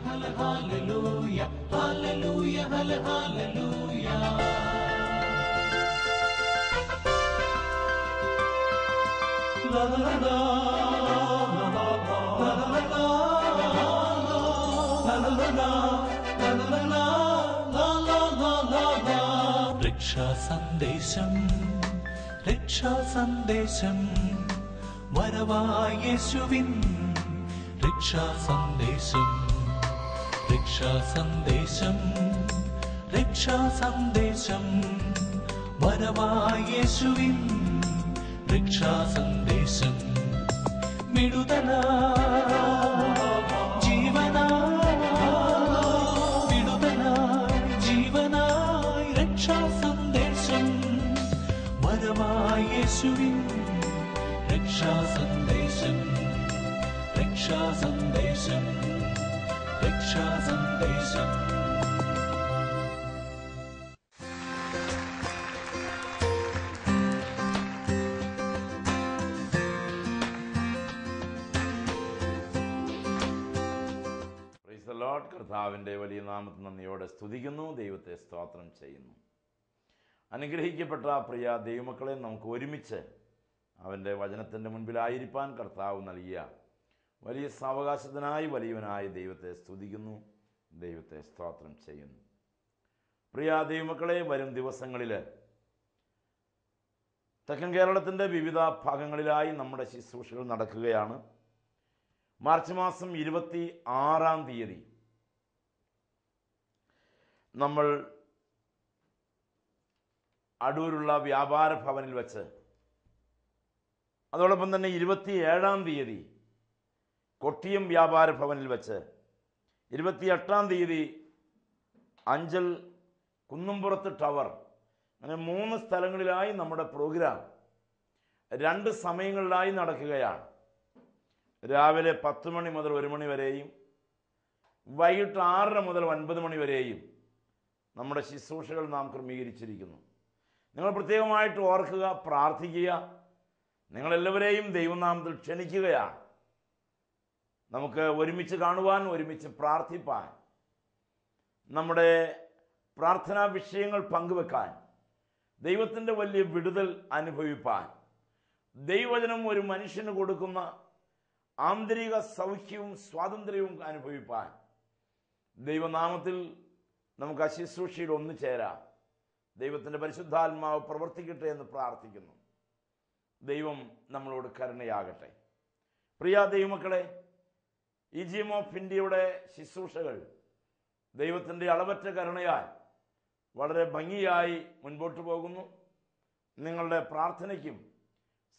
hallelujah, hallelujah, hallelujah. La la la la, la la la la, la la la la, la la la la, la la la la. രക്ഷാ സന്ദേശം, രക്ഷാ സന്ദേശം, വരവായ യേശുവിൻ രക്ഷാ സന്ദേശം, രക്ഷാ സന്ദേശം, രക്ഷാ സന്ദേശം, വരവായ യേശുവിൻ രക്ഷാ സന്ദേശം. വിടുതല ജീവനായി, വിടുതല ജീവനായി, രക്ഷാ സന്ദേശം, വരവായ യേശുവിൻ രക്ഷാ സന്ദേശം, രക്ഷാ സന്ദേശം, രക്ഷാ സന്ദേശം. കർത്താവിൻ്റെ വലിയ നാമത്തിൽ നന്ദിയോടെ സ്തുതിക്കുന്നു, ദൈവത്തെ സ്തോത്രം ചെയ്യുന്നു. അനുഗ്രഹിക്കപ്പെട്ട പ്രിയ ദൈവമക്കളെ, നമുക്ക് ഒരുമിച്ച് അവൻ്റെ വചനത്തിൻ്റെ മുൻപിലായിരിക്കാൻ കർത്താവ് നൽകിയ വലിയ സാവകാശത്തിനായി വലിയവനായ ദൈവത്തെ സ്തുതിക്കുന്നു, ദൈവത്തെ സ്തോത്രം ചെയ്യുന്നു. പ്രിയ ദൈവമക്കളെ, വരും ദിവസങ്ങളിൽ തെക്കൻ കേരളത്തിൻ്റെ വിവിധ ഭാഗങ്ങളിലായി നമ്മുടെ ശുശ്രൂഷകൾ നടക്കുകയാണ്. മാർച്ച് മാസം 26-ാം തീയതി നമ്മൾ അടൂരുള്ള വ്യാപാര ഭവനിൽ വെച്ച്, അതോടൊപ്പം തന്നെ 27-ാം തീയതി കൊട്ടിയം വ്യാപാര ഭവനിൽ വെച്ച്, 28-ാം തീയതി അഞ്ചൽ കുന്നുംപുറത്ത് ടവർ, അങ്ങനെ 3 സ്ഥലങ്ങളിലായി നമ്മുടെ പ്രോഗ്രാം 2 സമയങ്ങളിലായി നടക്കുകയാണ്. രാവിലെ 10 മണി മുതൽ 1 മണി വരെയും വൈകിട്ട് 6:30 മുതൽ 9 മണി വരെയും നമ്മുടെ ശുശ്രൂഷകൾ നാം ക്രമീകരിച്ചിരിക്കുന്നു. നിങ്ങൾ പ്രത്യേകമായിട്ട് ഓർക്കുക, പ്രാർത്ഥിക്കുക. നിങ്ങളെല്ലാവരെയും ദൈവനാമത്തിൽ ക്ഷണിക്കുകയാണ്. നമുക്ക് ഒരുമിച്ച് കാണുവാൻ, ഒരുമിച്ച് പ്രാർത്ഥിപ്പാൻ, നമ്മുടെ പ്രാർത്ഥനാ വിഷയങ്ങൾ പങ്കുവെക്കാൻ, ദൈവത്തിൻ്റെ വലിയ വിടുതൽ അനുഭവിപ്പാൻ, ദൈവവചനം ഒരു മനുഷ്യന് കൊടുക്കുന്ന ആന്തരിക സൗഖ്യവും സ്വാതന്ത്ര്യവും അനുഭവിപ്പാൻ ദൈവനാമത്തിൽ നമുക്ക് ആ ശുശ്രൂഷയിൽ ഒന്നു ചേരാം. ദൈവത്തിൻ്റെ പരിശുദ്ധാത്മാവ് പ്രവർത്തിക്കട്ടെ എന്ന് പ്രാർത്ഥിക്കുന്നു. ദൈവം നമ്മളോട് കരുണയാകട്ടെ. പ്രിയ ദൈവമക്കളെ, EGM ഓഫ് ഇന്ത്യയുടെ ശുശ്രൂഷകൾ ദൈവത്തിൻ്റെ അളവറ്റ കരുണയാൽ വളരെ ഭംഗിയായി മുൻപോട്ട് പോകുന്നു. നിങ്ങളുടെ പ്രാർത്ഥനയ്ക്കും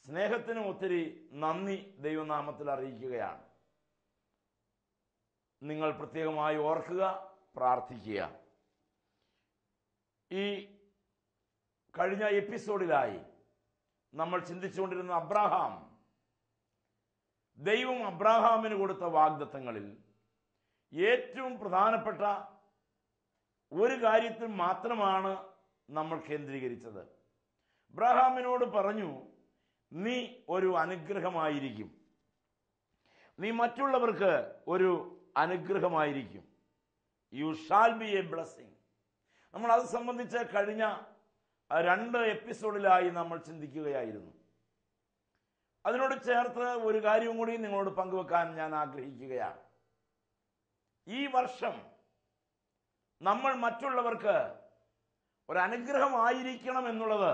സ്നേഹത്തിനും ഒത്തിരി നന്ദി ദൈവനാമത്തിൽ അറിയിക്കുകയാണ്. നിങ്ങൾ പ്രത്യേകമായി ഓർക്കുക, പ്രാർത്ഥിക്കുക. ഈ കഴിഞ്ഞ എപ്പിസോഡിലായി നമ്മൾ ചിന്തിച്ചുകൊണ്ടിരുന്ന അബ്രാഹാം, ദൈവം അബ്രാഹാമിന് കൊടുത്ത വാഗ്ദത്തങ്ങളിൽ ഏറ്റവും പ്രധാനപ്പെട്ട ഒരു കാര്യത്തിൽ മാത്രമാണ് നമ്മൾ കേന്ദ്രീകരിച്ചത്. അബ്രാഹാമിനോട് പറഞ്ഞു, നീ ഒരു അനുഗ്രഹമായിരിക്കും, നീ മറ്റുള്ളവർക്ക് ഒരു അനുഗ്രഹമായിരിക്കും. You shall be a blessing. നമ്മൾ അത് സംബന്ധിച്ച് കഴിഞ്ഞ 2 എപ്പിസോഡിലായി നമ്മൾ ചിന്തിക്കുകയായിരുന്നു. അതിനോട് ചേർത്ത് ഒരു കാര്യവും കൂടി നിങ്ങളോട് പങ്കുവെക്കാൻ ഞാൻ ആഗ്രഹിക്കുകയാണ്. ഈ വർഷം നമ്മൾ മറ്റുള്ളവർക്ക് ഒരു അനുഗ്രഹമായിരിക്കണം എന്നുള്ളത്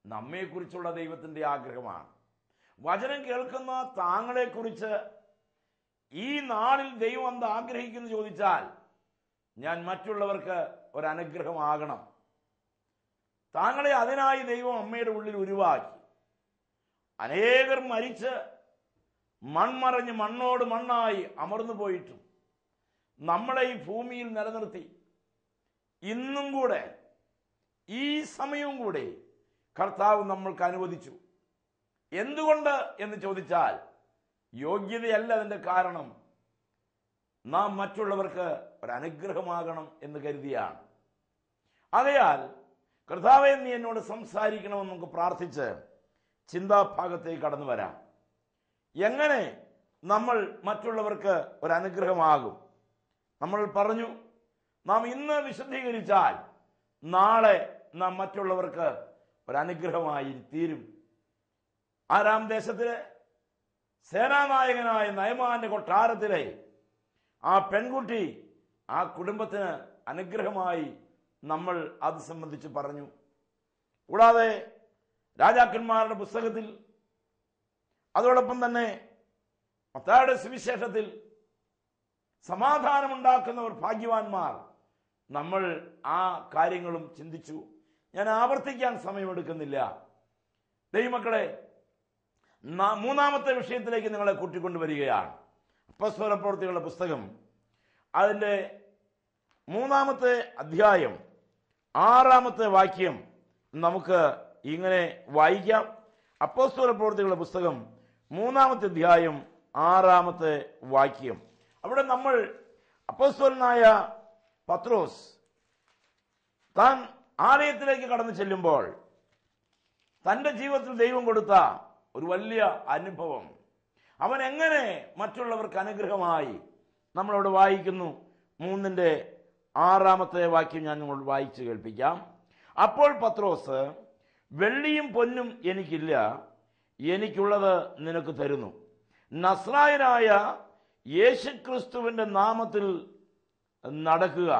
നമ്മെക്കുറിച്ചുള്ള ദൈവത്തിൻ്റെ ആഗ്രഹമാണ്. വചനം കേൾക്കുന്ന താങ്കളെക്കുറിച്ച് ഈ നാളിൽ ദൈവം എന്താ ആഗ്രഹിക്കുന്നു ചോദിച്ചാൽ, ഞാൻ മറ്റുള്ളവർക്ക് ഒരു അനുഗ്രഹമാകണം. താങ്കളെ അതിനായി ദൈവം അമ്മയുടെ ഉള്ളിൽ ഉരുവാക്കി. അനേകർ മരിച്ച് മൺമറഞ്ഞ് മണ്ണോട് മണ്ണായി അമർന്നു പോയിട്ടും നമ്മളെ ഈ ഭൂമിയിൽ നിലനിർത്തി ഇന്നും കൂടെ, ഈ സമയവും കൂടെ കർത്താവ് നമ്മൾക്ക് അനുവദിച്ചു. എന്തുകൊണ്ട് എന്ന് ചോദിച്ചാൽ, യോഗ്യതയല്ല അതിൻ്റെ കാരണം, നാം മറ്റുള്ളവർക്ക് ഒരു അനുഗ്രഹമാകണം എന്ന് കരുതിയാണ്. ആകയാൽ കർത്താവേ, നീ എന്നോട് സംസാരിക്കണമെന്ന് നമുക്ക് പ്രാർത്ഥിച്ച് ചിന്താഭാഗത്തേക്ക് കടന്നു വരാം. എങ്ങനെ നമ്മൾ മറ്റുള്ളവർക്ക് ഒരു അനുഗ്രഹമാകും? നമ്മൾ പറഞ്ഞു, നാം ഇന്ന് വിശുദ്ധീകരിച്ചാൽ നാളെ നാം മറ്റുള്ളവർക്ക് ഒരനുഗ്രഹമായി തീരും. ആരാം ദേശത്തിലെ സേനാനായകനായ നയമാന്റെ കൊട്ടാരത്തിലെ ആ പെൺകുട്ടി ആ കുടുംബത്തിന് അനുഗ്രഹമായി നമ്മൾ അത് സംബന്ധിച്ച് പറഞ്ഞു. കൂടാതെ രാജാക്കന്മാരുടെ പുസ്തകത്തിൽ, അതോടൊപ്പം തന്നെ മത്തായിയുടെ സുവിശേഷത്തിൽ സമാധാനമുണ്ടാക്കുന്നവർ ഭാഗ്യവാന്മാർ, നമ്മൾ ആ കാര്യങ്ങളും ചിന്തിച്ചു. ഞാൻ ആവർത്തിക്കാൻ സമയമെടുക്കുന്നില്ല. ദൈവമക്കളെ, മൂന്നാമത്തെ വിഷയത്തിലേക്ക് നിങ്ങളെ കൂട്ടിക്കൊണ്ടുവരികയാണ്. അപ്പോസ്തലപ്രവൃത്തികളുടെ പുസ്തകം അതിൻ്റെ 3-ാമത്തെ അധ്യായം 6-ാമത്തെ വാക്യം നമുക്ക് ഇങ്ങനെ വായിക്കാം. അപ്പോസ്തലപ്രവൃത്തികളുടെ പുസ്തകം 3-ാമത്തെ അധ്യായം 6-ാമത്തെ വാക്യം. അവിടെ നമ്മൾ അപ്പോസ്തലനായ പത്രോസ് താൻ ആലയത്തിലേക്ക് കടന്നു ചെല്ലുമ്പോൾ തൻ്റെ ജീവിതത്തിൽ ദൈവം കൊടുത്ത ഒരു വലിയ അനുഭവം, അവൻ എങ്ങനെ മറ്റുള്ളവർക്ക് അനുഗ്രഹമായി, നമ്മളവിടെ വായിക്കുന്നു. 3-ാമത്തെ വാക്യം ഞാൻ നിങ്ങൾ വായിച്ചു കേൾപ്പിക്കാം. അപ്പോൾ പത്രോസ്, വെള്ളിയും പൊന്നും എനിക്കില്ല, എനിക്കുള്ളത് നിനക്ക് തരുന്നു. നസ്രായനായ യേശുക്രിസ്തുവിന്റെ നാമത്തിൽ നടക്കുക.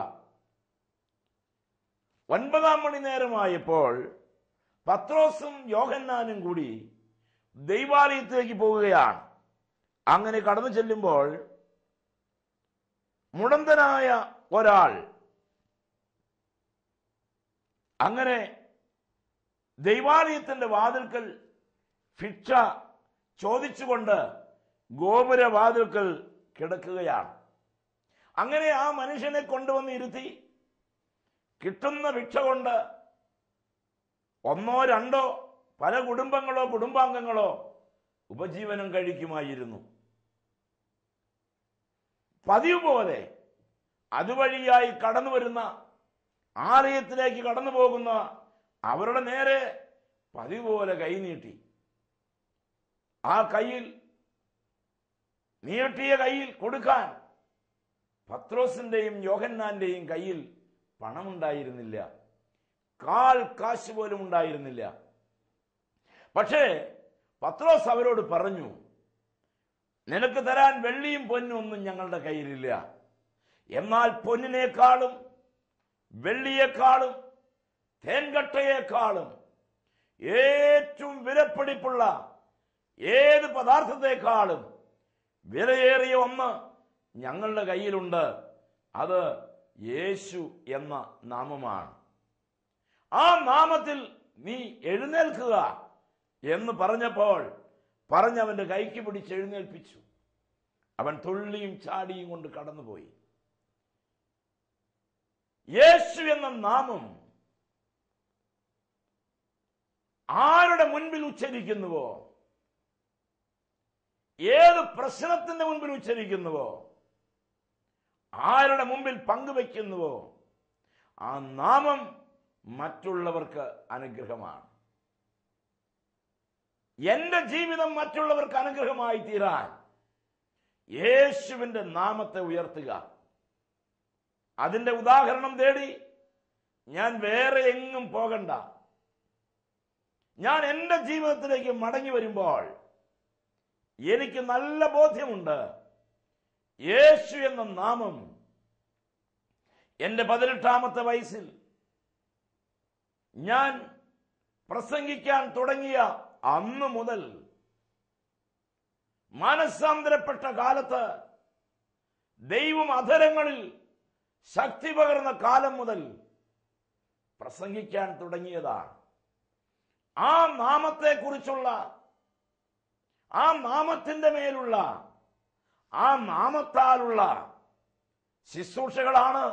9-ാം മണി നേരമായപ്പോൾ പത്രോസും യോഹന്നാനും കൂടി ദൈവാലയത്തിലേക്ക് പോവുകയാണ്. അങ്ങനെ കടന്നു ചെല്ലുമ്പോൾ മുടന്തനായ ഒരാൾ അങ്ങനെ ദൈവാലയത്തിന്റെ വാതിൽക്കൽ ഭിക്ഷ ചോദിച്ചുകൊണ്ട് ഗോപുരവാതിൽക്കൽ കിടക്കുകയാണ്. അങ്ങനെ ആ മനുഷ്യനെ കൊണ്ടുവന്ന് ഇരുത്തി കിട്ടുന്ന ഭിക്ഷ കൊണ്ട് 1-2 പല കുടുംബങ്ങളോ കുടുംബാംഗങ്ങളോ ഉപജീവനം കഴിക്കുമായിരുന്നു. പതിവ് പോലെ അതുവഴിയായി കടന്നു വരുന്ന, ആലയത്തിലേക്ക് കടന്നു പോകുന്ന അവരുടെ നേരെ പതിവ് പോലെ കൈ നീട്ടി. ആ കയ്യിൽ നീട്ടിയ കയ്യിൽ കൊടുക്കാൻ പത്രോസിന്റെയും യോഹന്നാന്റെയും കയ്യിൽ പണമുണ്ടായിരുന്നില്ല, കാൽ കാശ് പോലും ഉണ്ടായിരുന്നില്ല. പക്ഷേ പത്രോസ് അവരോട് പറഞ്ഞു, നിനക്ക് തരാൻ വെള്ളിയും പൊന്നും ഒന്നും ഞങ്ങളുടെ കയ്യിലില്ല. എന്നാൽ പൊന്നിനേക്കാളും വെള്ളിയേക്കാളും തേൻകട്ടയേക്കാളും ഏറ്റവും വിലപിടിപ്പുള്ള ഏത് പദാർത്ഥത്തെക്കാളും വിലയേറിയ ഒന്ന് ഞങ്ങളുടെ കയ്യിലുണ്ട്. അത് യേശു എന്ന നാമമാണ്. ആ നാമത്തിൽ നീ എഴുന്നേൽക്കുക എന്ന് പറഞ്ഞപ്പോൾ പറഞ്ഞവന്റെ കൈക്ക് പിടിച്ച് എഴുന്നേൽപ്പിച്ചു. അവൻ തുള്ളിയും ചാടിയും കൊണ്ട് കടന്നുപോയി. യേശു എന്ന നാമം ആരുടെ മുൻപിൽ ഉച്ചരിക്കുന്നുവോ, ഏത് പ്രശ്നത്തിന്റെ മുൻപിൽ ഉച്ചരിക്കുന്നുവോ, ആരുടെ മുമ്പിൽ പങ്കുവെക്കുന്നുവോ, ആ നാമം മറ്റുള്ളവർക്ക് അനുഗ്രഹമാണ്. എന്റെ ജീവിതം മറ്റുള്ളവർക്ക് അനുഗ്രഹമായി തീരാൻ യേശുവിന്റെ നാമത്തെ ഉയർത്തുക. അതിന്റെ ഉദാഹരണം തേടി ഞാൻ വേറെ എങ്ങും പോകണ്ട. ഞാൻ എൻ്റെ ജീവിതത്തിലേക്ക് മടങ്ങി വരുമ്പോൾ എനിക്ക് നല്ല ബോധ്യമുണ്ട്, യേശു എന്ന നാമം എൻ്റെ 18-ാമത്തെ വയസ്സിൽ ഞാൻ പ്രസംഗിക്കാൻ തുടങ്ങിയ അന്ന് മുതൽ, മാനസാന്തരപ്പെട്ട കാലത്ത്, ദൈവം അധരങ്ങളിൽ ശക്തി പകർന്ന കാലം മുതൽ പ്രസംഗിക്കാൻ തുടങ്ങിയതാണ്. ആ നാമത്തെക്കുറിച്ചുള്ള, ആ നാമത്തിന്റെ മേലുള്ള, ആ നാമത്താലുള്ള ശുശ്രൂഷകളാണ്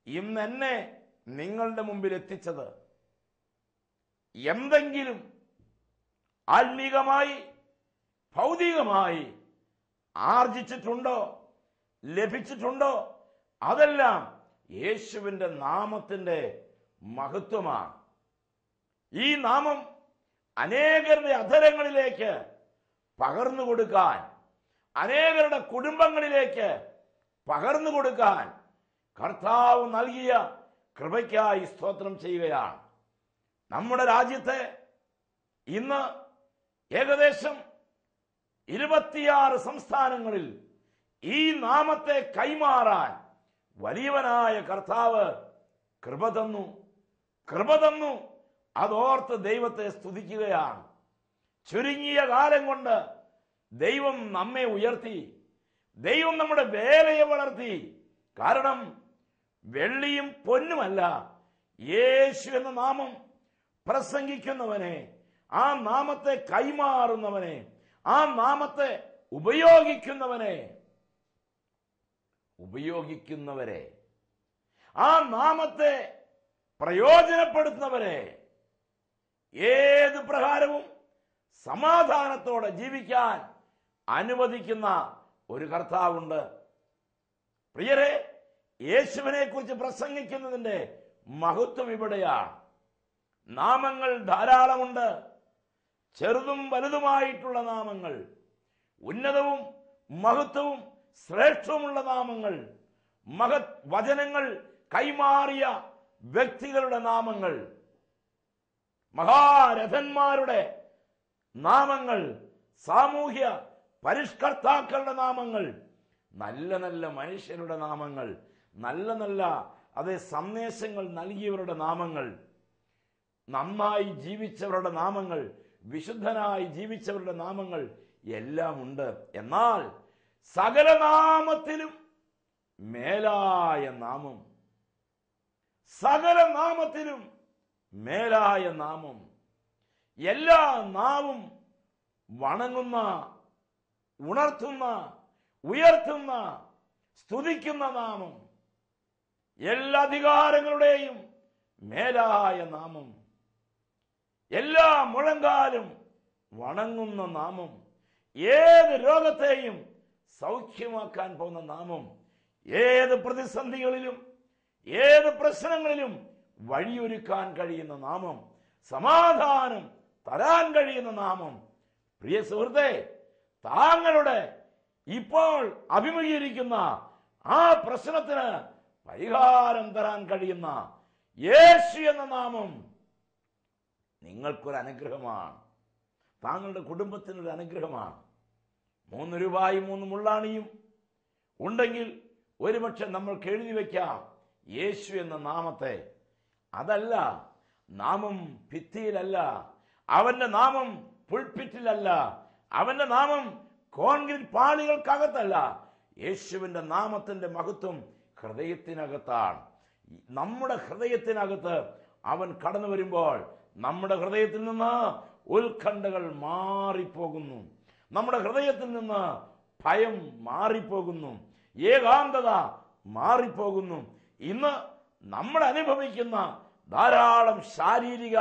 ഇന്ന് എന്നെ നിങ്ങളുടെ മുമ്പിൽ എത്തിച്ചത്. എന്തെങ്കിലും ആത്മീകമായി ഭൗതികമായി ആർജിച്ചിട്ടുണ്ടോ, ലഭിച്ചിട്ടുണ്ടോ, അതെല്ലാം യേശുവിന്റെ നാമത്തിന്റെ മഹത്വമാണ്. ഈ നാമം അനേകരുടെ അധരങ്ങളിലേക്ക് പകർന്നു കൊടുക്കാൻ, അനേകരുടെ കുടുംബങ്ങളിലേക്ക് പകർന്നു കൊടുക്കാൻ കർത്താവ് നൽകിയ കൃപയ്ക്കായി സ്തോത്രം ചെയ്യുകയാണ്. നമ്മുടെ രാജ്യത്തെ ഇന്ന് ഏകദേശം 26 സംസ്ഥാനങ്ങളിൽ ഈ നാമത്തെ കൈമാറാൻ വലിയവനായ കർത്താവ് കൃപ തന്നു. അതോർത്ത് ദൈവത്തെ സ്തുതിക്കുകയാണ്. ചുരുങ്ങിയ കാലം കൊണ്ട് ദൈവം നമ്മെ ഉയർത്തി, ദൈവം നമ്മുടെ വേലയെ വളർത്തി. കാരണം വെള്ളിയും പൊന്നുമല്ല, യേശു എന്ന നാമം പ്രസംഗിക്കുന്നവനെ, ആ നാമത്തെ കൈമാറുന്നവനെ, ആ നാമത്തെ ഉപയോഗിക്കുന്നവരെ, ആ നാമത്തെ പ്രയോജനപ്പെടുത്തുന്നവരെ ഏത് പ്രകാരവും സമാധാനത്തോടെ ജീവിക്കാൻ അനുവദിക്കുന്ന ഒരു കർത്താവുണ്ട്. പ്രിയരെ, യേശുവിനെ കുറിച്ച് പ്രസംഗിക്കുന്നതിന്റെ മഹത്വം ഇവിടെയാണ്. നാമങ്ങൾ ധാരാളമുണ്ട്, ചെറുതും വലുതുമായിട്ടുള്ള നാമങ്ങൾ, ഉന്നതവും മഹത്വവും ശ്രേഷ്ഠവുമുള്ള നാമങ്ങൾ, മഹത് വചനങ്ങൾ കൈമാറിയ വ്യക്തികളുടെ നാമങ്ങൾ, മഹാരഥന്മാരുടെ നാമങ്ങൾ, സാമൂഹ്യ പരിഷ്കർത്താക്കളുടെ നാമങ്ങൾ, നല്ല നല്ല മനുഷ്യരുടെ നാമങ്ങൾ, നല്ല നല്ല അതേ സന്ദേശങ്ങൾ നൽകിയവരുടെ നാമങ്ങൾ, നന്നായി ജീവിച്ചവരുടെ നാമങ്ങൾ, വിശുദ്ധനായി ജീവിച്ചവരുടെ നാമങ്ങൾ എല്ലാം ഉണ്ട്. എന്നാൽ സകല നാമത്തിലും മേലായ നാമം, സകല നാമത്തിലും മേലായ നാമം, എല്ലാ നാവും വണങ്ങുന്ന, ഉണർത്തുന്ന, ഉയർത്തുന്ന, സ്തുതിക്കുന്ന നാമം, എല്ലാ അധികാരങ്ങളുടെയും മേലായ നാമം, എല്ലാ മുഴങ്കാലും വണങ്ങുന്ന നാമം, ഏത് രോഗത്തെയും സൗഖ്യമാക്കാൻ പോകുന്ന നാമം, ഏത് പ്രതിസന്ധികളിലും ഏത് പ്രശ്നങ്ങളിലും വഴിയൊരുക്കാൻ കഴിയുന്ന നാമം, സമാധാനം തരാൻ കഴിയുന്ന നാമം. പ്രിയ സുഹൃത്തെ, താങ്കളുടെ ഇപ്പോൾ അഭിമുഖീകരിക്കുന്ന ആ പ്രശ്നത്തിന് പരിഹാരം തരാൻ കഴിയുന്ന യേശു എന്ന നാമം നിങ്ങൾക്കൊരു അനുഗ്രഹമാണ്, താങ്കളുടെ കുടുംബത്തിനൊരു അനുഗ്രഹമാണ്. 3 രൂപയും 3 മുള്ളാണിയും ഉണ്ടെങ്കിൽ ഒരുപക്ഷെ നമ്മൾക്ക് എഴുതി വയ്ക്കാം യേശു എന്ന നാമത്തെ. അതല്ല, നാമം ഭിത്തിയിലല്ല, അവന്റെ നാമം പുൾപിറ്റിലല്ല, അവന്റെ നാമം കോൺക്രീറ്റ് പാളികൾക്കകത്തല്ല. യേശുവിന്റെ നാമത്തിന്റെ മഹത്വം ഹൃദയത്തിനകത്താണ്. നമ്മുടെ ഹൃദയത്തിനകത്ത് അവൻ കടന്നു വരുമ്പോൾ നമ്മുടെ ഹൃദയത്തിൽ നിന്ന് ഉത്കണ്ഠകൾ മാറിപ്പോകുന്നു, നമ്മുടെ ഹൃദയത്തിൽ നിന്ന് ഭയം മാറിപ്പോകുന്നു, ഏകാന്തത മാറിപ്പോകുന്നു. ഇന്ന് നമ്മൾ അനുഭവിക്കുന്ന ധാരാളം ശാരീരിക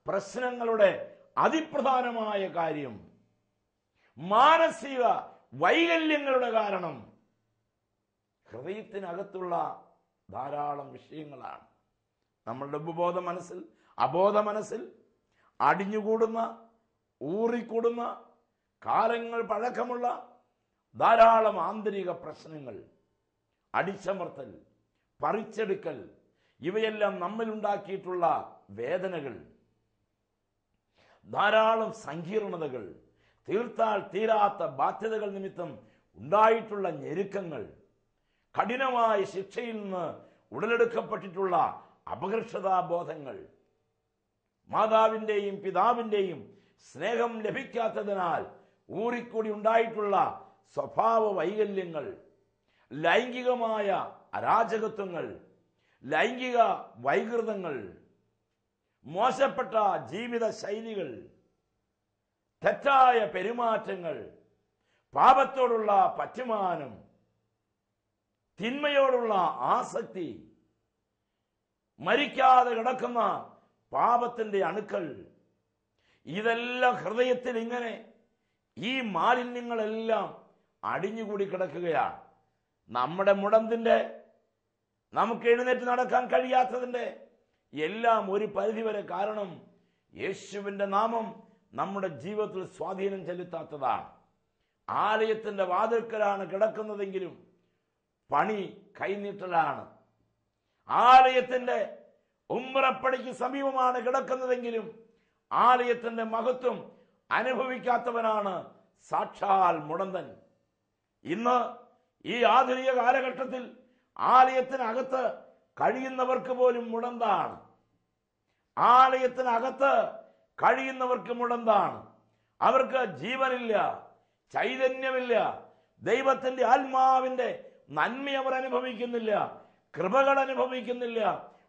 പ്രശ്നങ്ങളുടെ അതിപ്രധാനമായ കാര്യം മാനസിക വൈകല്യങ്ങളുടെ കാരണം ഹൃദയത്തിനകത്തുള്ള ധാരാളം വിഷയങ്ങളാണ്. നമ്മളുടെ ഉപബോധ മനസ്സിൽ, അബോധ മനസ്സിൽ അടിഞ്ഞുകൂടുന്ന, ഊറിക്കൂടുന്ന, കാലങ്ങൾ പഴക്കമുള്ള ധാരാളം ആന്തരിക പ്രശ്നങ്ങൾ, അടിച്ചമർത്തൽ, പറിച്ചെടുക്കൽ, ഇവയെല്ലാം നമ്മിലുണ്ടാക്കിയിട്ടുള്ള വേദനകൾ, ധാരാളം സങ്കീർണതകൾ, തീർത്താൽ തീരാത്ത ബാധ്യതകൾ നിമിത്തം ഉണ്ടായിട്ടുള്ള ഞെരുക്കങ്ങൾ, കഠിനമായ ശിക്ഷയിൽ നിന്ന് ഉടലെടുക്കപ്പെട്ടിട്ടുള്ള അപകർഷതാബോധങ്ങൾ, മാതാവിൻ്റെയും പിതാവിൻ്റെയും സ്നേഹം ലഭിക്കാത്തതിനാൽ ഊറിക്കൂടി ഉണ്ടായിട്ടുള്ള സ്വഭാവ വൈകല്യങ്ങൾ, ലൈംഗികമായ അരാജകത്വങ്ങൾ, ലൈംഗിക വൈകൃതങ്ങൾ, മോശപ്പെട്ട ജീവിത ശൈലികൾ, തെറ്റായ പെരുമാറ്റങ്ങൾ, പാപത്തോടുള്ള പറ്റുമാനം, തിന്മയോടുള്ള ആസക്തി, മരിക്കാതെ കിടക്കുന്ന പാപത്തിന്റെ അണുക്കൾ, ഇതെല്ലാം ഹൃദയത്തിൽ ഇങ്ങനെ ഈ മാലിന്യങ്ങളെല്ലാം അടിഞ്ഞുകൂടി കിടക്കുകയാണ്. നമ്മുടെ മുടന്തിന്റെ, നമുക്ക് എഴുന്നേറ്റ് നടക്കാൻ കഴിയാത്തതിന്റെ എല്ലാം ഒരു പരിധിവരെ കാരണം യേശുവിന്റെ നാമം നമ്മുടെ ജീവിതത്തിൽ സ്വാധീനം ചെലുത്താത്തതാണ്. ആലയത്തിന്റെ വാതിൽക്കലാണ് കിടക്കുന്നതെങ്കിലും പണി കൈനീട്ടലാണ്. ആലയത്തിന്റെ ഉമ്മറപ്പടിക്ക് സമീപമാണ് കിടക്കുന്നതെങ്കിലും ആലയത്തിന്റെ മഹത്വം അനുഭവിക്കാത്തവനാണ് സാക്ഷാൽ മുടന്തൻ. ഇന്ന് ഈ ആധുനിക കാലഘട്ടത്തിൽ ആലയത്തിനകത്ത് കഴിയുന്നവർക്ക് പോലും മുടന്താണ്. ആലയത്തിനകത്ത് കഴിയുന്നവർക്ക് മുടന്താണ്. അവർക്ക് ജീവനില്ല, ചൈതന്യമില്ല, ദൈവത്തിന്റെ ആത്മാവിന്റെ നന്മ അവർ അനുഭവിക്കുന്നില്ല, കൃപകൾ അനുഭവിക്കുന്നില്ല,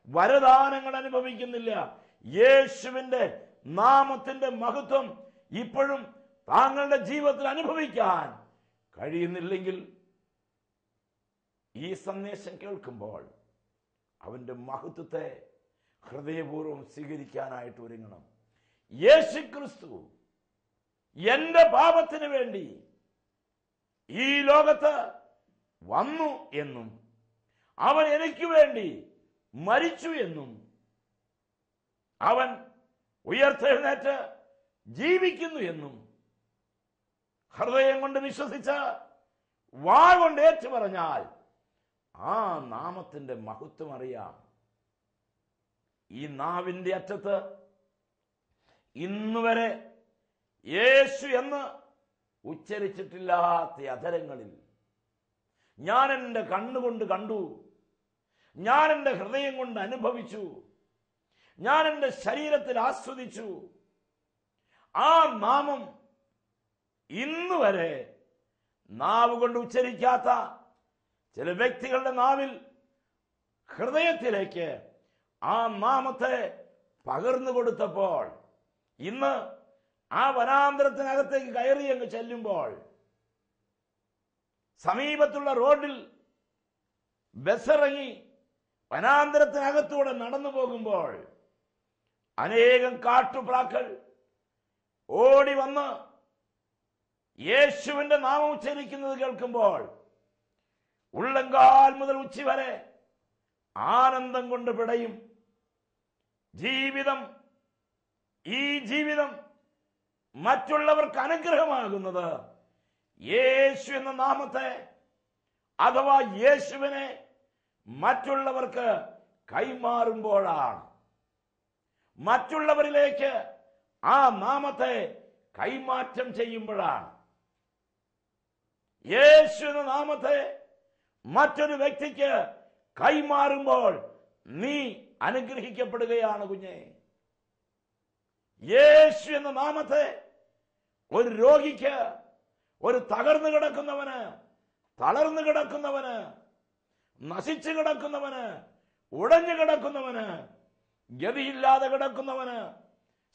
വരദാനങ്ങൾ അനുഭവിക്കുന്നില്ല. യേശുവിന്റെ നാമത്തിന്റെ മഹത്വം ഇപ്പോഴും താങ്കളുടെ ജീവിതത്തിൽ അനുഭവിക്കാൻ കഴിയുന്നില്ലെങ്കിൽ ഈ സന്ദേശം കേൾക്കുമ്പോൾ അവന്റെ മഹത്വത്തെ ഹൃദയപൂർവ്വം സ്വീകരിക്കാനായിട്ട് ഒരുങ്ങണം. യേശുക്രിസ്തു എന്റെ പാപത്തിന് വേണ്ടി ഈ ലോകത്ത് വന്നു എന്നും അവൻ എനിക്ക് വേണ്ടി മരിച്ചു എന്നും അവൻ ഉയർത്തെഴുന്നേറ്റ് ജീവിക്കുന്നു എന്നും ഹൃദയം കൊണ്ട് വിശ്വസിച്ച് വാ കൊണ്ട് ഏറ്റു പറഞ്ഞാൽ ആ നാമത്തിന്റെ മഹത്വം അറിയാം. ഈ നാവിന്റെ അറ്റത്ത് ഇന്നുവരെ യേശു എന്ന് ഉച്ചരിച്ചിട്ടില്ലാത്ത അധരങ്ങളിൽ ഞാൻ എൻ്റെ കണ്ണുകൊണ്ട് കണ്ടു, ഞാൻ എൻ്റെ ഹൃദയം കൊണ്ട് അനുഭവിച്ചു, ഞാൻ എൻ്റെ ശരീരത്തിൽ ആസ്വദിച്ചു. ആ നാമം ഇന്നുവരെ നാവ് കൊണ്ട് ഉച്ചരിക്കാത്ത ചില വ്യക്തികളുടെ നാവിൽ ഹൃദയത്തിലേക്ക് ആ നാമത്തെ പകർന്നു കൊടുത്തപ്പോൾ ഇന്ന് ആ വനാന്തരത്തിനകത്തേക്ക് കയറി അങ്ങ് ചെല്ലുമ്പോൾ സമീപത്തുള്ള റോഡിൽ ബസ്സിറങ്ങി വനാന്തരത്തിനകത്തൂടെ നടന്നു പോകുമ്പോൾ അനേകം കാട്ടുപ്രാക്കൾ ഓടി വന്ന് യേശുവിന്റെ നാമം ഉച്ചരിക്കുന്നത് കേൾക്കുമ്പോൾ ഉള്ളങ്കാൽ മുതൽ ഉച്ചി വരെ ആനന്ദം കൊണ്ട് പിടയും. ഈ ജീവിതം മറ്റുള്ളവർക്ക് അനുഗ്രഹമാകുന്നത് യേശു എന്ന നാമത്തെ അഥവാ യേശുവിനെ മറ്റുള്ളവർക്ക് കൈമാറുമ്പോഴാണ്. മറ്റുള്ളവരിലേക്ക് ആ നാമത്തെ കൈമാറ്റം ചെയ്യുമ്പോഴാണ്. യേശു എന്ന നാമത്തെ മറ്റൊരു വ്യക്തിക്ക് കൈമാറുമ്പോൾ നീ അനുഗ്രഹിക്കപ്പെടുകയാണ് കുഞ്ഞെ. യേശു എന്ന നാമത്തെ ഒരു രോഗിക്ക്, ഒരു തകർന്നു കിടക്കുന്നവന്, തളർന്നു കിടക്കുന്നവന്, നശിച്ചു കിടക്കുന്നവന്, ഉടഞ്ഞു കിടക്കുന്നവന്, ഗതിയില്ലാതെ കിടക്കുന്നവന്,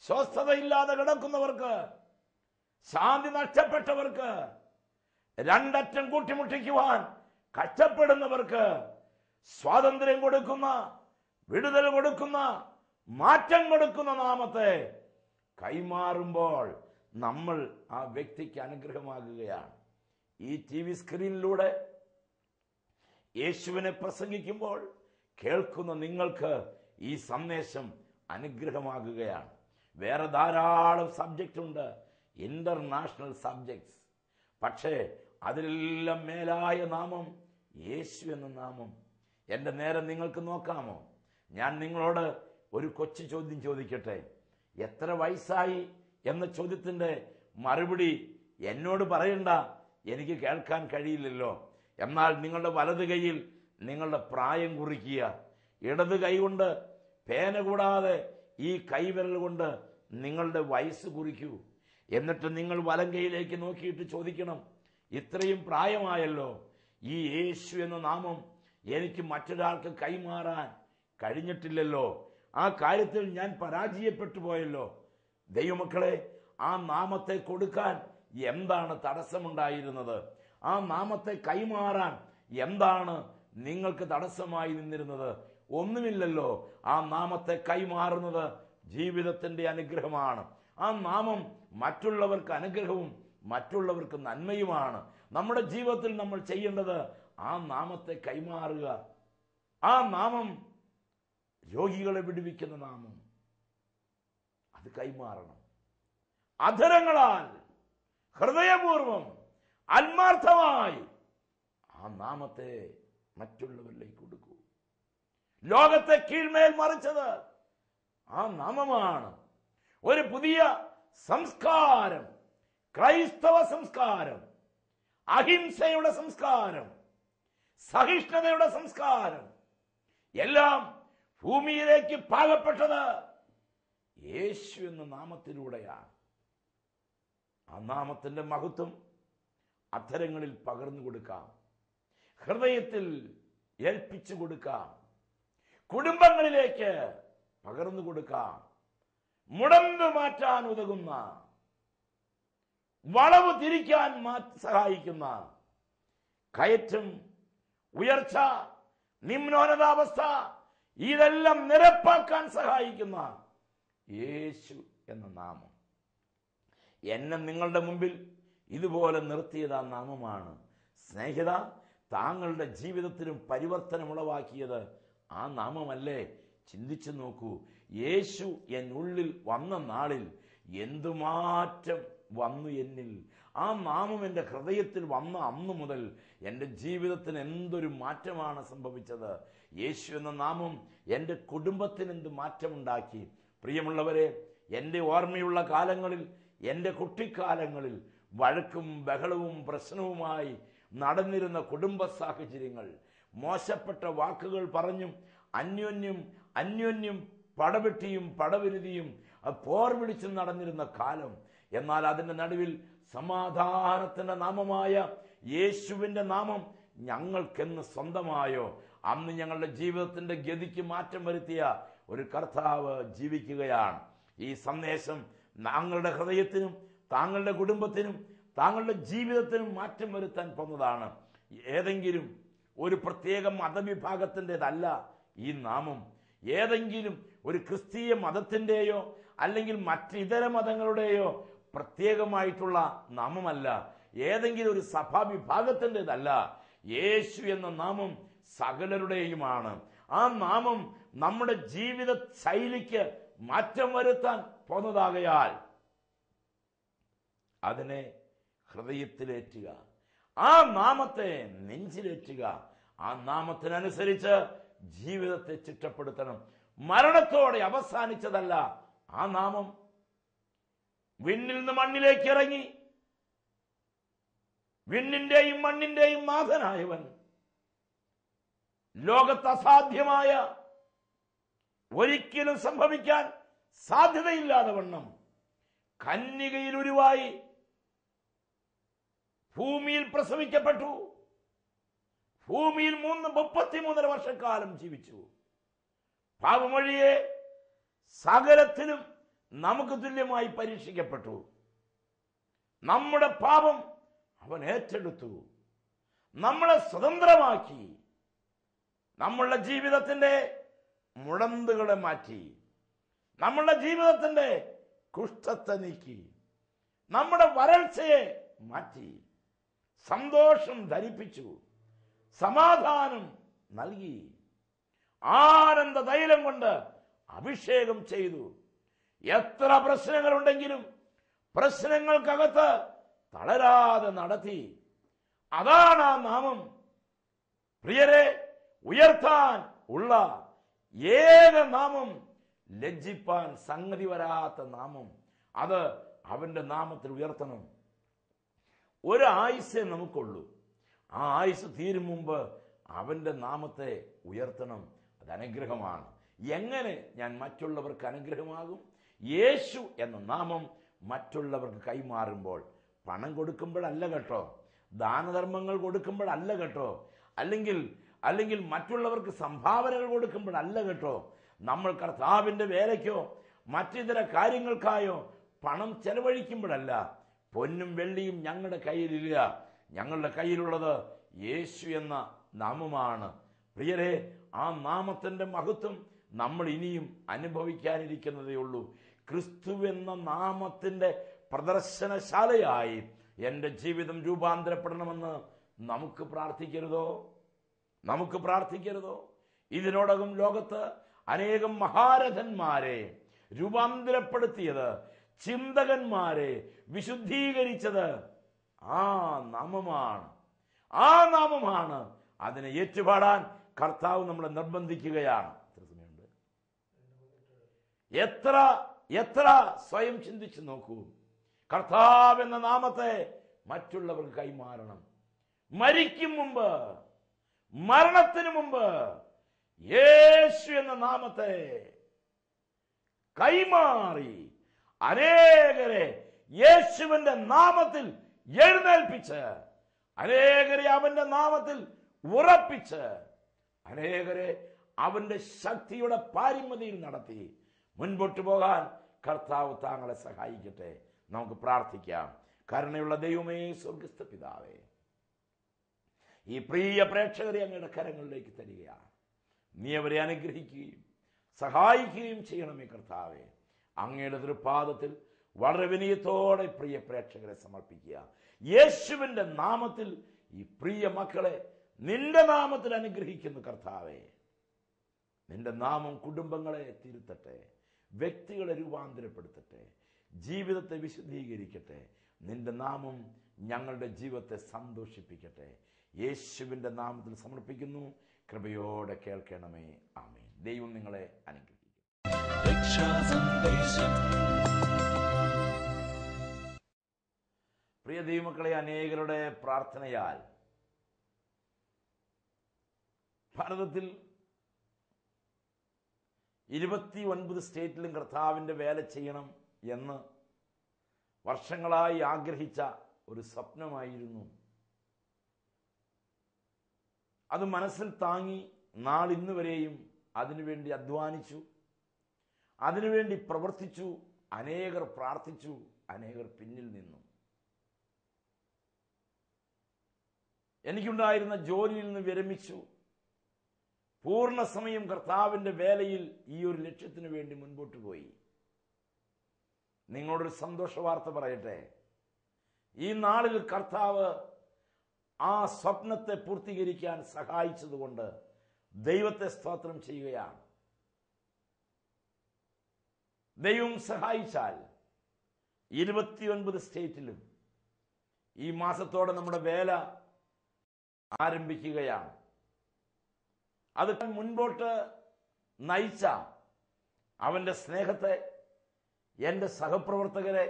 സ്വസ്ഥതയില്ലാതെ കിടക്കുന്നവർക്ക്, ശാന്തി നഷ്ടപ്പെട്ടവർക്ക്, രണ്ടറ്റം കൂട്ടിമുട്ടിക്കുവാൻ കഷ്ടപ്പെടുന്നവർക്ക് സ്വാതന്ത്ര്യം കൊടുക്കുന്ന, വിടുതൽ കൊടുക്കുന്ന, മാറ്റം കൊടുക്കുന്ന നാമത്തെ കൈമാറുമ്പോൾ നമ്മൾ ആ വ്യക്തിക്ക് അനുഗ്രഹമാകുകയാണ്. ഈ TV സ്ക്രീനിലൂടെ യേശുവിനെ പ്രസംഗിക്കുമ്പോൾ കേൾക്കുന്ന നിങ്ങൾക്ക് ഈ സന്ദേശം അനുഗ്രഹമാകുകയാണ്. വേറെ ധാരാളം സബ്ജക്റ്റ് ഉണ്ട്, ഇന്റർനാഷണൽ സബ്ജക്ട്സ്. പക്ഷേ അതിലെല്ലാം മേലായ നാമം യേശു എന്ന നാമം. എൻ്റെ നേരെ നിങ്ങൾക്ക് നോക്കാമോ? ഞാൻ നിങ്ങളോട് ഒരു കൊച്ചു ചോദ്യം ചോദിക്കട്ടെ. എത്ര വയസ്സായി എന്ന ചോദ്യത്തിൻ്റെ മറുപടി എന്നോട് പറയണ്ട, എനിക്ക് കേൾക്കാൻ കഴിയില്ലല്ലോ. എന്നാൽ നിങ്ങളുടെ വലത് കൈയിൽ നിങ്ങളുടെ പ്രായം കുറിക്കുക. ഇടത് കൈ കൊണ്ട് പേന കൂടാതെ ഈ കൈവിരൽ കൊണ്ട് നിങ്ങളുടെ വയസ്സ് കുറിക്കൂ. എന്നിട്ട് നിങ്ങൾ വലം കൈയിലേക്ക് നോക്കിയിട്ട് ചോദിക്കണം, ഇത്രയും പ്രായമായല്ലോ, ഈ യേശു എന്ന നാമം എനിക്ക് മറ്റൊരാൾക്ക് കൈമാറാൻ കഴിഞ്ഞിട്ടില്ലല്ലോ, ആ കാര്യത്തിൽ ഞാൻ പരാജയപ്പെട്ടു പോയല്ലോ. ദൈവമക്കളെ, ആ നാമത്തെ കൊടുക്കാൻ എന്താണ് തടസ്സമുണ്ടായിരുന്നത്? ആ നാമത്തെ കൈമാറാൻ എന്താണ് നിങ്ങൾക്ക് തടസ്സമായി നിന്നിരുന്നത്? ഒന്നുമില്ലല്ലോ. ആ നാമത്തെ കൈമാറുന്നത് ജീവിതത്തിന്റെ അനുഗ്രഹമാണ്. ആ നാമം മറ്റുള്ളവർക്ക് അനുഗ്രഹവും മറ്റുള്ളവർക്ക് നന്മയുമാണ്. നമ്മുടെ ജീവിതത്തിൽ നമ്മൾ ചെയ്യേണ്ടത് ആ നാമത്തെ കൈമാറുക. ആ നാമം രോഗികളെ വിടുവിക്കുന്ന നാമം, അത് കൈമാറണം. അധരങ്ങളാൽ ഹൃദയപൂർവം ആത്മാർത്ഥമായി ആ നാമത്തെ മറ്റുള്ളവരിലേക്ക് കൊടുക്കൂ. ലോകത്തെ കീഴ്മേൽ മറിച്ചത് ആ നാമമാണ്. ഒരു പുതിയ സംസ്കാരം, ക്രൈസ്തവ സംസ്കാരം, അഹിംസയുടെ സംസ്കാരം, സഹിഷ്ണുതയുടെ സംസ്കാരം എല്ലാം ഭൂമിയിലേക്ക് പാകപ്പെട്ടത് യേശു എന്ന നാമത്തിലൂടെയാണ്. ആ നാമത്തിന്റെ മഹത്വം അധരങ്ങളിൽ പകർന്നു കൊടുക്കാം, ഹൃദയത്തിൽ ഏൽപ്പിച്ചു കൊടുക്കാം, കുടുംബങ്ങളിലേക്ക് പകർന്നു കൊടുക്കാം. മുടമ്പ് മാറ്റാൻ ഉതകുന്ന, വളവ് തിരിക്കാൻ സഹായിക്കുന്ന, കയറ്റം, ഉയർച്ച, നിമ്നോന്നതാവസ്ഥ ഇതെല്ലാം നിരപ്പാക്കാൻ സഹായിക്കുന്ന യേശു എന്ന നാമം എന്നെ നിങ്ങളുടെ മുമ്പിൽ ഇതുപോലെ നിർത്തിയത് ആ നാമമാണ്. സ്നേഹിത, താങ്കളുടെ ജീവിതത്തിലും പരിവർത്തനം ഉളവാക്കിയത് ആ നാമമല്ലേ? ചിന്തിച്ചു നോക്കൂ. യേശു എന്നുള്ളിൽ വന്ന നാളിൽ എന്തുമാറ്റം വന്നു എന്നിൽ. ആ നാമം എൻ്റെ ഹൃദയത്തിൽ വന്ന അന്നു മുതൽ എൻ്റെ ജീവിതത്തിന് എന്തൊരു മാറ്റമാണ് സംഭവിച്ചത്. യേശു എന്ന നാമം എൻ്റെ കുടുംബത്തിന് എന്ത് മാറ്റമുണ്ടാക്കി. പ്രിയമുള്ളവരെ, എൻ്റെ ഓർമ്മയുള്ള കാലങ്ങളിൽ, എൻ്റെ കുട്ടിക്കാലങ്ങളിൽ വഴക്കും ബഹളവും പ്രശ്നവുമായി നടന്നിരുന്ന കുടുംബ സാഹചര്യങ്ങൾ, മോശപ്പെട്ട വാക്കുകൾ പറഞ്ഞും അന്യോന്യം പടവെട്ടിയും പടവിരുതിയും പോർ വിളിച്ചും നടന്നിരുന്ന കാലം. എന്നാൽ അതിൻ്റെ നടുവിൽ സമാധാനത്തിന്റെ നാമമായ യേശുവിൻ്റെ നാമം ഞങ്ങൾക്കെന്ന് സ്വന്തമായോ അന്ന് ഞങ്ങളുടെ ജീവിതത്തിന്റെ ഗതിക്ക് മാറ്റം വരുത്തിയ ഒരു കർത്താവ് ജീവിക്കുകയാണ്. ഈ സന്ദേശം താങ്കളുടെ ഹൃദയത്തിനും താങ്കളുടെ കുടുംബത്തിനും താങ്കളുടെ ജീവിതത്തിനും മാറ്റം വരുത്താൻ പോകുന്നതാണ്. ഏതെങ്കിലും ഒരു പ്രത്യേക മതവിഭാഗത്തിൻ്റെതല്ല ഈ നാമം. ഏതെങ്കിലും ഒരു ക്രിസ്തീയ മതത്തിൻ്റെയോ അല്ലെങ്കിൽ മറ്റിതര മതങ്ങളുടെയോ പ്രത്യേകമായിട്ടുള്ള നാമമല്ല. ഏതെങ്കിലും ഒരു സഭാവിഭാഗത്തിൻ്റെതല്ല. യേശു എന്ന നാമം സകലരുടെയുമാണ്. ആ നാമം നമ്മുടെ ജീവിത ശൈലിക്ക് മാറ്റം വരുത്താൻ പോന്നതാകയാൽ അതിനെ ഹൃദയത്തിലേറ്റുക, ആ നാമത്തെ നെഞ്ചിലേറ്റുക. ആ നാമത്തിനനുസരിച്ച് ജീവിതത്തെ ചിട്ടപ്പെടുത്തണം. മരണത്തോടെ അവസാനിച്ചതല്ല ആ നാമം. വിണ്ണിൽ നിന്ന് മണ്ണിലേക്ക് ഇറങ്ങി വിണ്ണിന്റെയും മണ്ണിന്റെയും നാഥനായവൻ, ലോകത്ത് അസാധ്യമായ, ഒരിക്കലും സംഭവിക്കാൻ സാധ്യതയില്ലാതെ വണ്ണം കന്യകയിൽ ഉരുവായി ഭൂമിയിൽ പ്രസവിക്കപ്പെട്ടു. ഭൂമിയിൽ 33 വർഷക്കാലം ജീവിച്ചു. പാപമൊഴിയെ സകലത്തിലും നമുക്ക് തുല്യമായി പരീക്ഷിക്കപ്പെട്ടു. നമ്മുടെ പാപം അവൻ ഏറ്റെടുത്തു, നമ്മളെ സ്വതന്ത്രമാക്കി, നമ്മളുടെ ജീവിതത്തിന്റെ മുടന്തുകളെ മാറ്റി, നമ്മളുടെ ജീവിതത്തിന്റെ കുഷ്ഠത്തെ നീക്കി, നമ്മുടെ വരൾച്ചയെ മാറ്റി, സന്തോഷം ധരിപ്പിച്ചു, സമാധാനം നൽകി, ആനന്ദ തൈലം കൊണ്ട് അഭിഷേകം ചെയ്തു. എത്ര പ്രശ്നങ്ങളുണ്ടെങ്കിലും പ്രശ്നങ്ങൾക്കകത്ത് തളരാതെ നടത്തി. അതാണ് ആ നാമം. പ്രിയരെ, ഉയർത്താൻ ഉള്ള ഏക നാമം, ലജ്ജിപ്പാൻ സംഗതി വരാത്ത നാമം. അത് അവന്റെ നാമത്തിൽ ഉയർത്തണം. ഒരു ആയുസ്സേ നമുക്കുള്ളൂ. ആ ആയുസ് തീരും മുമ്പ് അവന്റെ നാമത്തെ ഉയർത്തണം. അത് അനുഗ്രഹമാണ്. എങ്ങനെ ഞാൻ മറ്റുള്ളവർക്ക് അനുഗ്രഹമാകും? യേശു എന്ന നാമം മറ്റുള്ളവർക്ക് കൈമാറുമ്പോൾ, പണം കൊടുക്കുമ്പോഴല്ല കേട്ടോ, ദാനധർമ്മങ്ങൾ കൊടുക്കുമ്പോഴല്ല കേട്ടോ, അല്ലെങ്കിൽ മറ്റുള്ളവർക്ക് സംഭാവനകൾ കൊടുക്കുമ്പോഴല്ല കേട്ടോ, നമ്മൾ കർത്താവിന്റെ വേലയ്ക്കോ മറ്റിതര കാര്യങ്ങൾക്കായോ പണം ചെലവഴിക്കുമ്പോഴല്ല. പൊന്നും വെള്ളിയും ഞങ്ങളുടെ കയ്യിലില്ല. ഞങ്ങളുടെ കയ്യിലുള്ളത് യേശു എന്ന നാമമാണ്. പ്രിയരെ, ആ നാമത്തിന്റെ മഹത്വം നമ്മൾ ഇനിയും അനുഭവിക്കാനിരിക്കുന്നതേ ഉള്ളൂ. ക്രിസ്തു എന്ന നാമത്തിന്റെ പ്രദർശനശാലയായി എൻ്റെ ജീവിതം രൂപാന്തരപ്പെടണമെന്ന് നമുക്ക് പ്രാർത്ഥിക്കരുതോ? ഇതിനോടകം ലോകത്ത് അനേകം മഹാരഥന്മാരെ രൂപാന്തരപ്പെടുത്തിയത്, ചിന്തകന്മാരെ വിശുദ്ധീകരിച്ചത് ആ നാമമാണ്. അതിനെ ഏറ്റുപാടാൻ കർത്താവ് നമ്മളെ നിർബന്ധിക്കുകയാണ്. എത്ര എത്ര സ്വയം ചിന്തിച്ചു നോക്കൂ. കർത്താവ് എന്ന നാമത്തെ മറ്റുള്ളവർക്ക് കൈമാറണം. മരിക്കും മുമ്പ്, മരണത്തിന് മുമ്പ് യേശു എന്ന നാമത്തെ കൈമാറി അനേകരെ യേശുവിന്റെ നാമത്തിൽ എഴുന്നേൽപ്പിച്ച്, അനേകരെ അവന്റെ നാമത്തിൽ ഉറപ്പിച്ച്, അനേകരെ അവന്റെ ശക്തിയുടെ പാരമ്യതയിൽ നടത്തി മുൻപോട്ട് പോകാൻ കർത്താവ് താങ്കളെ സഹായിക്കട്ടെ. നമുക്ക് പ്രാർത്ഥിക്കാം. കരുണയുള്ള ദൈവമേ, സ്വർഗ്ഗസ്ഥ പിതാവേ, ഈ പ്രിയ പ്രേക്ഷകരെ അങ്ങയുടെ കരങ്ങളിലേക്ക് തരികയാണ്. നീ അവരെ അനുഗ്രഹിക്കുകയും സഹായിക്കുകയും ചെയ്യണമേ കർത്താവേ. അങ്ങയുടെ തൃപാദത്തിൽ വളരെ വിനയത്തോടെ പ്രിയ പ്രേക്ഷകരെ സമർപ്പിക്കുക. യേശുവിന്റെ നാമത്തിൽ ഈ പ്രിയ മക്കളെ നിന്റെ നാമത്തിൽ അനുഗ്രഹിക്കുന്നു കർത്താവേ. നിന്റെ നാമം കുടുംബങ്ങളെ തിരുത്തട്ടെ, വ്യക്തികളെ രൂപാന്തരപ്പെടുത്തട്ടെ, ജീവിതത്തെ വിശുദ്ധീകരിക്കട്ടെ. നിന്റെ നാമം ഞങ്ങളുടെ ജീവിതത്തെ സന്തോഷിപ്പിക്കട്ടെ. യേശുവിന്റെ നാമത്തിൽ സമർപ്പിക്കുന്നു. കൃപയോടെ കേൾക്കണമേ. ആമേൻ. ദൈവം നിങ്ങളെ അനുഗ്രഹിക്കട്ടെ. പ്രിയ ദൈവമക്കളെ, അനേകരുടെ പ്രാർത്ഥനയാൽ ഭാരതത്തിൽ 29 സ്റ്റേറ്റിലും കർത്താവിൻ്റെ വേല ചെയ്യണം എന്ന് വർഷങ്ങളായി ആഗ്രഹിച്ച ഒരു സ്വപ്നമായിരുന്നു. അത് മനസ്സിൽ താങ്ങി നാളിന്ന് വരെയും അതിനുവേണ്ടി അധ്വാനിച്ചു, അതിനുവേണ്ടി പ്രവർത്തിച്ചു. അനേകർ പ്രാർത്ഥിച്ചു, അനേകർ പിന്നിൽ നിന്നു. എനിക്കുണ്ടായിരുന്ന ജോലിയിൽ നിന്ന് വിരമിച്ചു. പൂർണ്ണ സമയം കർത്താവിൻ്റെ വേലയിൽ ഈ ഒരു ലക്ഷ്യത്തിനു വേണ്ടി മുൻപോട്ട് പോയി. നിങ്ങളോടൊരു സന്തോഷ വാർത്ത പറയട്ടെ. ഈ നാളിൽ കർത്താവ് ആ സ്വപ്നത്തെ പൂർത്തീകരിക്കാൻ സഹായിച്ചതുകൊണ്ട് ദൈവത്തെ സ്തോത്രം ചെയ്യുകയാണ്. ദൈവം സഹായിച്ചാൽ 29 സ്റ്റേറ്റിലും ഈ മാസത്തോടെ നമ്മുടെ വേല ആരംഭിക്കുകയാണ്. അത് മുൻപോട്ട് നയിച്ച അവൻ്റെ സ്നേഹത്തെ, എൻ്റെ സഹപ്രവർത്തകരെ,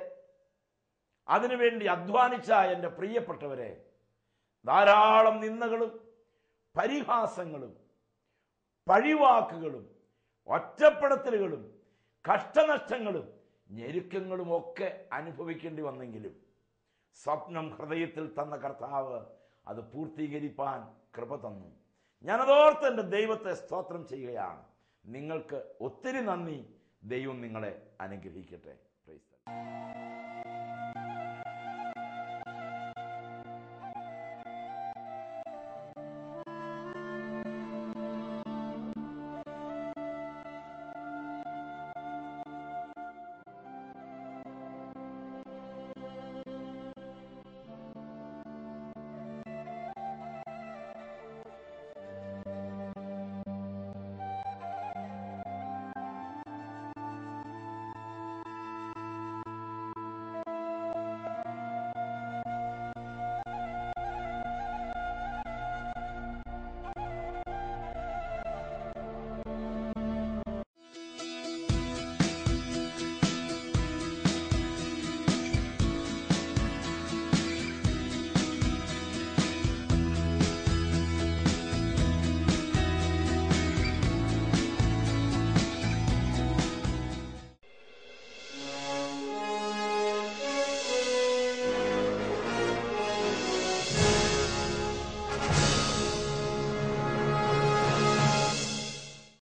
അതിനുവേണ്ടി അധ്വാനിച്ച എൻ്റെ പ്രിയപ്പെട്ടവരെ, ധാരാളം നിന്ദകളും പരിഹാസങ്ങളും പഴിവാക്കുകളും ഒറ്റപ്പെടുത്തലുകളും കഷ്ടനഷ്ടങ്ങളും ഞെരുക്കങ്ങളും ഒക്കെ അനുഭവിക്കേണ്ടി വന്നെങ്കിലും സ്വപ്നം ഹൃദയത്തിൽ തന്ന കർത്താവ് അത് പൂർത്തീകരിപ്പാൻ കൃപ തന്നു. ഞാനതോർത്ത് എൻ്റെ ദൈവത്തെ സ്തോത്രം ചെയ്യുകയാണ്. നിങ്ങൾക്ക് ഒത്തിരി നന്ദി. ദൈവം നിങ്ങളെ അനുഗ്രഹിക്കട്ടെ. Praise the Lord.